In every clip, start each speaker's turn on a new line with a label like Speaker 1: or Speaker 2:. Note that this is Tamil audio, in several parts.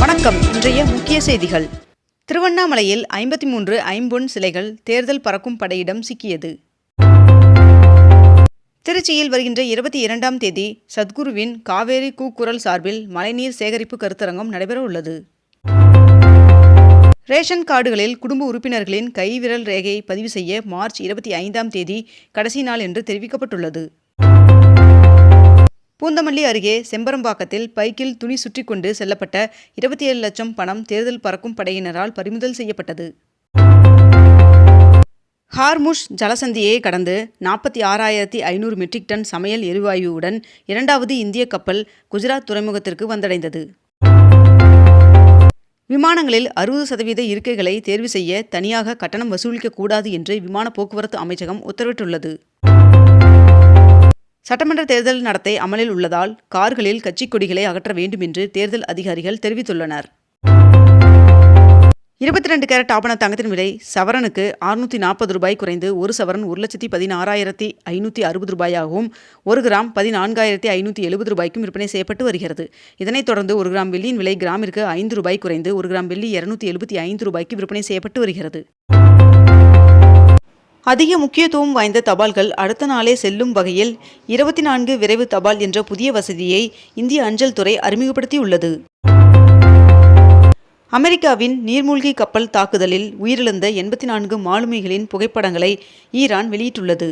Speaker 1: வணக்கம். இன்றைய முக்கிய செய்திகள். திருவண்ணாமலையில் 53 ஐம்பொன் சிலைகள் தேர்தல் பறக்கும் படையிடம் சிக்கியது. திருச்சியில் வருகின்ற 22ஆம் தேதி சத்குருவின் காவேரி கூக்குரல் சார்பில் மழைநீர் சேகரிப்பு கருத்தரங்கம் நடைபெற உள்ளது. ரேஷன் கார்டுகளில் குடும்ப உறுப்பினர்களின் கைவிரல் ரேகையை பதிவு செய்ய மார்ச் 25ஆம் தேதி கடைசி நாள் என்று தெரிவிக்கப்பட்டுள்ளது. பூந்தமல்லி அருகே செம்பரம்பாக்கத்தில் பைக்கில் துணி சுற்றி கொண்டு செல்லப்பட்ட 27 லட்சம் பணம் தேர்தல் பறக்கும் படையினரால் பறிமுதல் செய்யப்பட்டது. ஹார்முஷ் ஜலசந்தியை கடந்து 46,500 மெட்ரிக் டன் சமையல் எரிவாயுவுடன் இரண்டாவது இந்திய கப்பல் குஜராத் துறைமுகத்திற்கு வந்தடைந்தது. விமானங்களில் 60% இருக்கைகளை தேர்வு செய்ய தனியாக கட்டணம் வசூலிக்கக்கூடாது என்று விமான போக்குவரத்து அமைச்சகம் உத்தரவிட்டுள்ளது. சட்டமன்ற தேர்தல் நடத்தை அமலில் உள்ளதால் கார்களில் கட்சிக் கொடிகளை அகற்ற வேண்டும் என்று தேர்தல் அதிகாரிகள் தெரிவித்துள்ளனர். 22 கேரட் ஆபண தங்கத்தின் விலை சவரனுக்கு 640 ரூபாய் குறைந்து ஒரு சவரன் 1,16,560 ரூபாயாகவும் 1 கிராம் 14,570 ரூபாய்க்கும் விற்பனை செய்யப்பட்டு வருகிறது. இதனைத் தொடர்ந்து 1 கிராம் வெள்ளியின் விலை கிராமிற்கு 5 ரூபாய் குறைந்து 1 கிராம் வெள்ளி 275 ரூபாய்க்கு விற்பனை செய்யப்பட்டு வருகிறது. அதிக முக்கியத்துவம் வாய்ந்த தபால்கள் அடுத்த நாளே செல்லும் வகையில் 24 விரைவு தபால் என்ற புதிய வசதியை இந்திய அஞ்சல் துறை அறிமுகப்படுத்தியுள்ளது. அமெரிக்காவின் நீர்மூழ்கி கப்பல் தாக்குதலில் உயிரிழந்த 84 மாலுமிகளின் புகைப்படங்களை ஈரான் வெளியிட்டுள்ளது.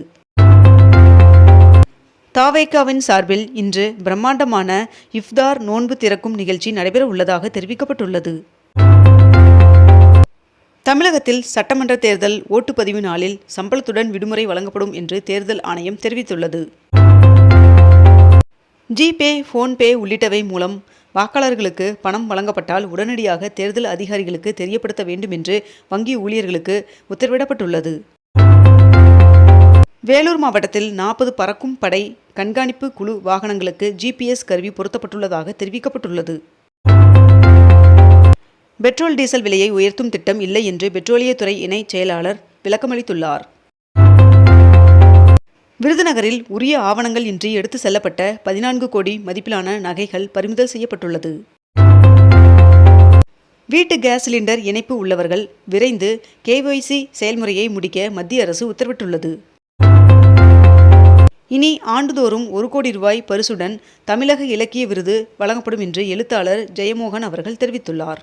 Speaker 1: தவேகாவின் சார்பில் இன்று பிரம்மாண்டமான இஃப்தார் நோன்பு திறக்கும் நிகழ்ச்சி நடைபெற உள்ளதாக தெரிவிக்கப்பட்டுள்ளது. தமிழகத்தில் சட்டமன்ற தேர்தல் ஓட்டுப்பதிவு நாளில் சம்பளத்துடன் விடுமுறை வழங்கப்படும் என்று தேர்தல் ஆணையம் தெரிவித்துள்ளது. ஜிபே, போன்பே உள்ளிட்டவை மூலம் வாக்காளர்களுக்கு பணம் வழங்கப்பட்டால் உடனடியாக தேர்தல் அதிகாரிகளுக்கு தெரியப்படுத்த வேண்டும் என்று வங்கி ஊழியர்களுக்கு உத்தரவிடப்பட்டுள்ளது. வேலூர் மாவட்டத்தில் 40 பறக்கும் படை கண்காணிப்பு குழு வாகனங்களுக்கு GPS கருவி பொருத்தப்பட்டுள்ளதாக தெரிவிக்கப்பட்டுள்ளது. பெட்ரோல் டீசல் விலையை உயர்த்தும் திட்டம் இல்லை என்று பெட்ரோலியத்துறை இணை செயலாளர் விளக்கமளித்துள்ளார். விருதுநகரில் உரிய ஆவணங்கள் இன்றி எடுத்து செல்லப்பட்ட 14 கோடி மதிப்பிலான நகைகள் பறிமுதல் செய்யப்பட்டுள்ளது. வீட்டு கேஸ் சிலிண்டர் இணைப்பு உள்ளவர்கள் விரைந்து KYC செயல்முறையை முடிக்க மத்திய அரசு உத்தரவிட்டுள்ளது. இனி ஆண்டுதோறும் 1 கோடி ரூபாய் பரிசுடன் தமிழக இலக்கிய விருது வழங்கப்படும் என்று எழுத்தாளர் ஜெயமோகன் அவர்கள் தெரிவித்துள்ளார்.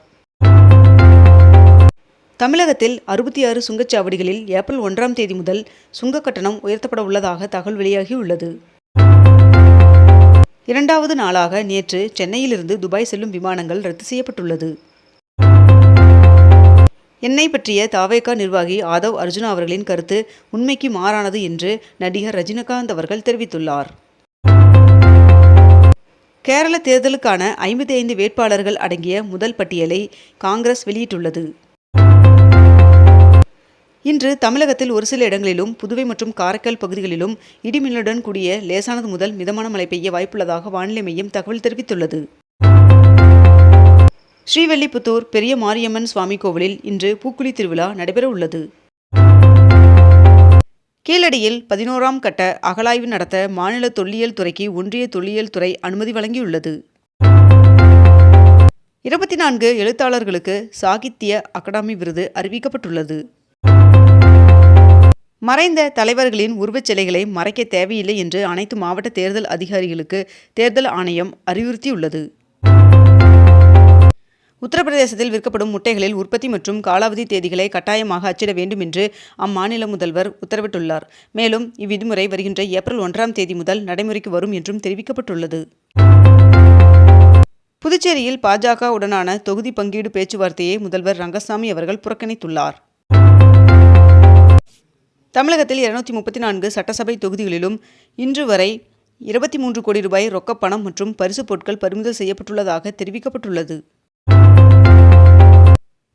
Speaker 1: தமிழகத்தில் 66 சுங்கச்சாவடிகளில் ஏப்ரல் 1ஆம் தேதி முதல் சுங்க கட்டணம் உயர்த்தப்பட உள்ளதாக தகவல் வெளியாகியுள்ளது. 2வது நாளாக நேற்று சென்னையிலிருந்து துபாய் செல்லும் விமானங்கள் ரத்து செய்யப்பட்டுள்ளது. என்னை பற்றிய தவேகா நிர்வாகி ஆதவ் அர்ஜுனா அவர்களின் கருத்து உண்மைக்கு மாறானது என்று நடிகர் ரஜினிகாந்த் அவர்கள் தெரிவித்துள்ளார். கேரள தேர்தலுக்கான 55 வேட்பாளர்கள் அடங்கிய முதல் பட்டியலை காங்கிரஸ் வெளியிட்டுள்ளது. இன்று தமிழகத்தில் ஒரு சில இடங்களிலும் புதுவை மற்றும் காரைக்கால் பகுதிகளிலும் இடிமின்னலுடன் கூடிய லேசானது முதல் மிதமான மழை பெய்ய வாய்ப்புள்ளதாக வானிலை மையம் தகவல் தெரிவித்துள்ளது. ஸ்ரீவில்லிபுத்தூர் பெரிய மாரியம்மன் சுவாமி கோவிலில் இன்று பூக்குழி திருவிழா நடைபெற உள்ளது. கீழடியில் 11ஆம் கட்ட அகழாய்வு நடத்த மாநில தொல்லியல் துறைக்கு ஒன்றிய தொல்லியல் துறை அனுமதி வழங்கியுள்ளது. 24 எழுத்தாளர்களுக்கு சாகித்ய அகாடமி விருது அறிவிக்கப்பட்டுள்ளது. மறைந்த தலைவர்களின் உருவச் சிலைகளை மறைக்க தேவையில்லை என்று அனைத்து மாவட்ட தேர்தல் அதிகாரிகளுக்கு தேர்தல் ஆணையம் அறிவுறுத்தியுள்ளது. உத்தரப்பிரதேசத்தில் விற்கப்படும் முட்டைகளில் உற்பத்தி மற்றும் காலாவதி தேதிகளை கட்டாயமாக அச்சிட வேண்டும் என்று அம்மாநில முதல்வர் உத்தரவிட்டுள்ளார். மேலும் இவ்விதிமுறை வருகின்ற ஏப்ரல் 1ஆம் தேதி முதல் நடைமுறைக்கு வரும் என்றும் தெரிவிக்கப்பட்டுள்ளது. புதுச்சேரியில் பாஜக உடனான தொகுதி பங்கீடு பேச்சுவார்த்தையை முதல்வர் ரங்கசாமி அவர்கள் புறக்கணித்துள்ளார். தமிழகத்தில் 234 சட்டசபை தொகுதிகளிலும் இன்று வரை 23 கோடி ரூபாய் ரொக்கப் பணம் மற்றும் பரிசுப் பொருட்கள் பறிமுதல் செய்யப்பட்டுள்ளதாக தெரிவிக்கப்பட்டுள்ளது.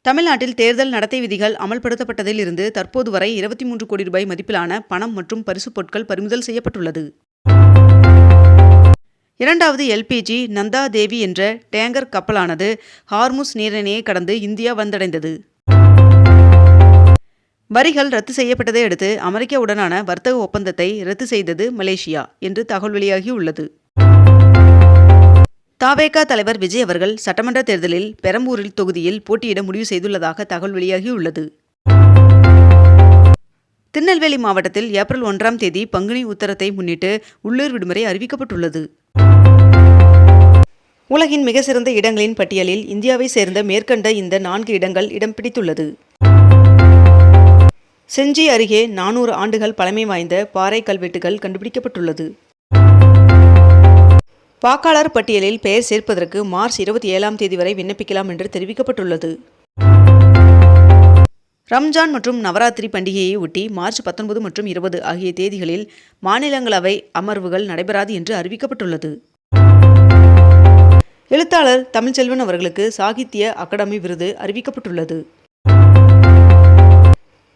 Speaker 1: தமிழ்நாட்டில் தேர்தல் நடத்தை விதிகள் அமல்படுத்தப்பட்டதில் இருந்து தற்போது வரை 23 கோடி ரூபாய் மதிப்பிலான பணம் மற்றும் பரிசுப் பொருட்கள் பறிமுதல் செய்யப்பட்டுள்ளது. 2வது LPG நந்தா தேவி என்ற டேங்கர் கப்பலானது ஹார்முஸ் நீரிணையை கடந்து இந்தியா வந்தடைந்தது. வரிகள் ரத்து செய்யப்பட்டதை அடுத்து அமெரிக்காவுடனான வர்த்தக ஒப்பந்தத்தை ரத்து செய்தது மலேசியா என்று தகவல் வெளியாகியுள்ளது. தவேக தலைவர் விஜய் அவர்கள் சட்டமன்ற தேர்தலில் பெரம்பூரில் தொகுதியில் போட்டியிட முடிவு செய்துள்ளதாக தகவல் வெளியாகியுள்ளது. திருநெல்வேலி மாவட்டத்தில் ஏப்ரல் 1ஆம் தேதி பங்குனி உத்தரத்தை முன்னிட்டு உள்ளூர் விடுமுறை அறிவிக்கப்பட்டுள்ளது. உலகின் மிக சிறந்த இடங்களின் பட்டியலில் இந்தியாவை சேர்ந்த மேற்கண்ட இந்த 4 இடங்கள் இடம் பிடித்துள்ளது. செஞ்சி அருகே 400 ஆண்டுகள் பழமை வாய்ந்த பாறை கல்வெட்டுகள் கண்டுபிடிக்கப்பட்டுள்ளது. வாக்காளர் பட்டியலில் பெயர் சேர்ப்பதற்கு மார்ச் 27ஆம் தேதி வரை விண்ணப்பிக்கலாம் என்று தெரிவிக்கப்பட்டுள்ளது. ரம்ஜான் மற்றும் நவராத்திரி பண்டிகையை ஒட்டி மார்ச் 19 மற்றும் 20 ஆகிய தேதிகளில் மாநிலங்களவை அமர்வுகள் நடைபெறாது என்று அறிவிக்கப்பட்டுள்ளது. எழுத்தாளர் தமிழ்ச்செல்வன் அவர்களுக்கு சாகித்ய அகாடமி விருது அறிவிக்கப்பட்டுள்ளது.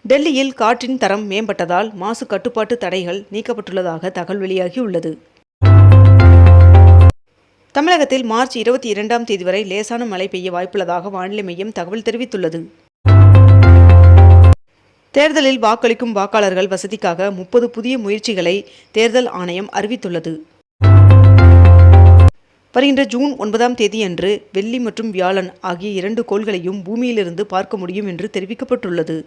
Speaker 1: டெல்லியில் காற்றின் தரம் மேம்பட்டதால் மாசு கட்டுப்பாட்டு தடைகள் நீக்கப்பட்டுள்ளதாக தகவல் வெளியாகியுள்ளது. தமிழகத்தில் மார்ச் 22ஆம் தேதி வரை லேசான மழை பெய்ய வாய்ப்புள்ளதாக வானிலை மையம் தகவல் தெரிவித்துள்ளது. தேர்தலில் வாக்களிக்கும் வாக்காளர்கள் வசதிக்காக 30 புதிய முயற்சிகளை தேர்தல் ஆணையம் அறிவித்துள்ளது. வருகின்ற ஜூன் 9ஆம் தேதியன்று வெள்ளி மற்றும் வியாழன் ஆகிய 2 கோள்களையும் பூமியிலிருந்து பார்க்க முடியும் என்று தெரிவிக்கப்பட்டுள்ளது.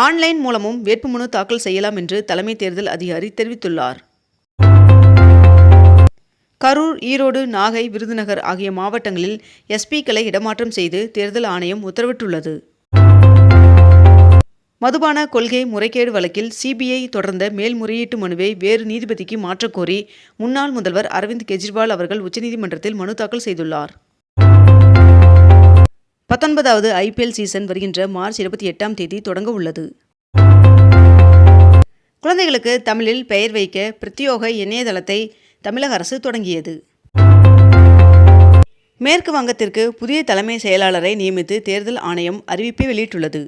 Speaker 1: ஆன்லைன் மூலமும் வேட்புமனு தாக்கல் செய்யலாம் என்று தலைமை தேர்தல் அதிகாரி தெரிவித்துள்ளார். கரூர், ஈரோடு, நாகை, விருதுநகர் ஆகிய மாவட்டங்களில் எஸ்பிக்களை இடமாற்றம் செய்து தேர்தல் ஆணையம் உத்தரவிட்டுள்ளது. மதுபான கொள்கை முறைகேடு வழக்கில் சிபிஐ தொடர்ந்த மேல்முறையீட்டு மனுவை வேறு நீதிபதிக்கு மாற்றக்கோரி முன்னாள் முதல்வர் அரவிந்த் கெஜ்ரிவால் அவர்கள் உச்சநீதிமன்றத்தில் மனு தாக்கல் செய்துள்ளார். 19வது IPL சீசன் வருகின்ற மார்ச் 28ஆம் தேதி தொடங்க உள்ளது. குழந்தைகளுக்கு தமிழில் பெயர் வைக்க பிரத்யோக இணையதளத்தை தமிழக அரசு தொடங்கியது. மேற்கு வங்கத்திற்கு புதிய தலைமை செயலாளரை நியமித்து தேர்தல் ஆணையம் அறிவிப்பை வெளியிட்டுள்ளது.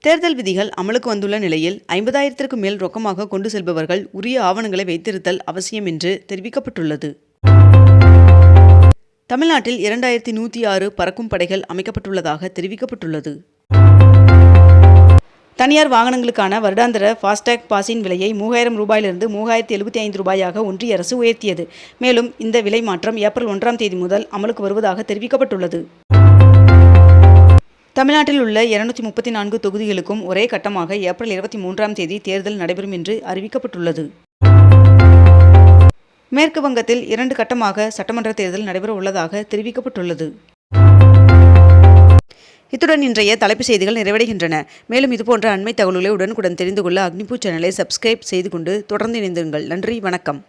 Speaker 1: தேர்தல் விதிகள் அமலுக்கு வந்துள்ள நிலையில் 50,000க்கும் மேல் ரொக்கமாக கொண்டு செல்பவர்கள் உரிய ஆவணங்களை வைத்திருத்தல் அவசியம் என்று தெரிவிக்கப்பட்டுள்ளது. தமிழ்நாட்டில் 2106 பறக்கும் படைகள் அமைக்கப்பட்டுள்ளதாக தெரிவிக்கப்பட்டுள்ளது. தனியார் வாகனங்களுக்கான வருடாந்திர ஃபாஸ்டேக் பாஸின் விலையை 3000 ரூபாயிலிருந்து 3075 ரூபாயாக ஒன்றிய அரசு உயர்த்தியது. மேலும் இந்த விலை மாற்றம் ஏப்ரல் 1ஆம் தேதி முதல் அமலுக்கு வருவதாக தெரிவிக்கப்பட்டுள்ளது. தமிழ்நாட்டில் உள்ள 234 தொகுதிகளுக்கும் ஒரே கட்டமாக ஏப்ரல் 23ஆம் தேதி தேர்தல் நடைபெறும் என்று அறிவிக்கப்பட்டுள்ளது. மேற்கு வங்கத்தில் 2 கட்டமாக சட்டமன்ற தேர்தல் நடைபெற உள்ளதாக தெரிவிக்கப்பட்டுள்ளது. இத்துடன் இன்றைய தலைப்புச் செய்திகள் நிறைவடைகின்றன. மேலும் இதுபோன்ற அண்மை தகவல்களை உடனுக்குடன் தெரிந்து கொள்ள அக்னிபூ சேனலை சப்ஸ்கிரைப் செய்து கொண்டு தொடர்ந்து இணைந்திருங்கள். நன்றி, வணக்கம்.